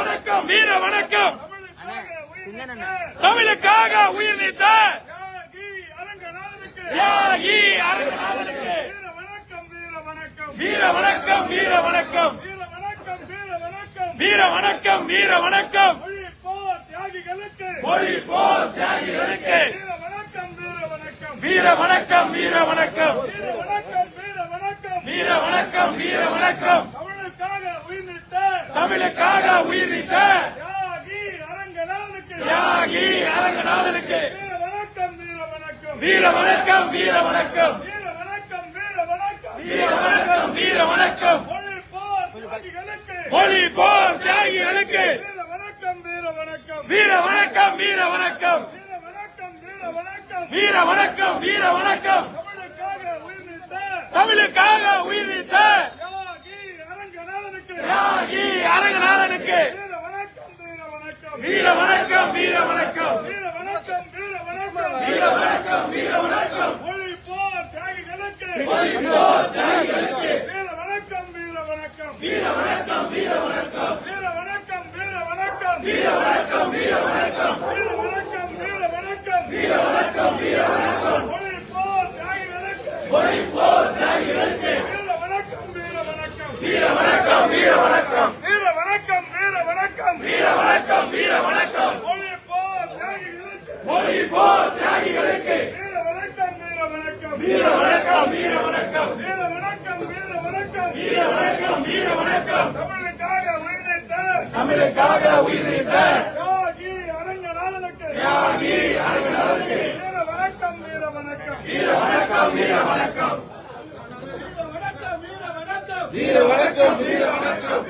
வணக்கம் வீர வணக்கம். தமிழுக்காக உயிர் நீத்த தியாகி அரங்கநாதனுக்கு வீர வணக்கம் வீர வணக்கம் வீர வணக்கம் வீர வணக்கம். மொழி போர் தியாகிகளுக்கு வீர வணக்கம் வீர வணக்கம் வீர வணக்கம் வீர வணக்கம். தமிழுக்காக உயிர் நீத்த தியாகி அரங்கநாதனுக்கு வீர வணக்கம் வீர வணக்கம் வீர வணக்கம் வீர வணக்கம். மொழி போர் தியாகிகளுக்கு வீர வணக்கம் வீர வணக்கம் வீர வணக்கம் வீர வணக்கம். தமிழுக்காக உயிர் நீத்த தியாகி அரங்கநாதனுக்கு வீர வணக்கம் வீர வணக்கம் வீர வணக்கம் வீர வணக்கம். மொழி போர் தியாகிகளுக்கு வீர வணக்கம் வீர வணக்கம் வீர வணக்கம் வீர வணக்கம் வீர வணக்கம் வீர வணக்கம் வீர வணக்கம் வீர வணக்கம் வீர வணக்கம் வீர வணக்கம் வீர வணக்கம் வீர வணக்கம். மொழி போர் தியாகிகளுக்கு வீர வணக்கம் வீர வணக்கம் வீர வணக்கம் வீர வணக்கம் வீர வணக்கம் வீர வணக்கம் வீர வணக்கம் வீர வணக்கம். மொழி போர் தியாகிகளுக்கு வீர வணக்கம் வீர வணக்கம் வீர வணக்கம் வீர வணக்கம் வீர வணக்கம் வீர வணக்கம் வீர வணக்கம் வீர வணக்கம். தமிழுக்காக உயிர் நீத்த தியாகி அரங்கநாதனுக்கு வீர வணக்கம் வீர வணக்கம் வீர வணக்கம் வீர வணக்கம் வீர வணக்கம் வீர வணக்கம் வீர வணக்கம் வீர வணக்கம்.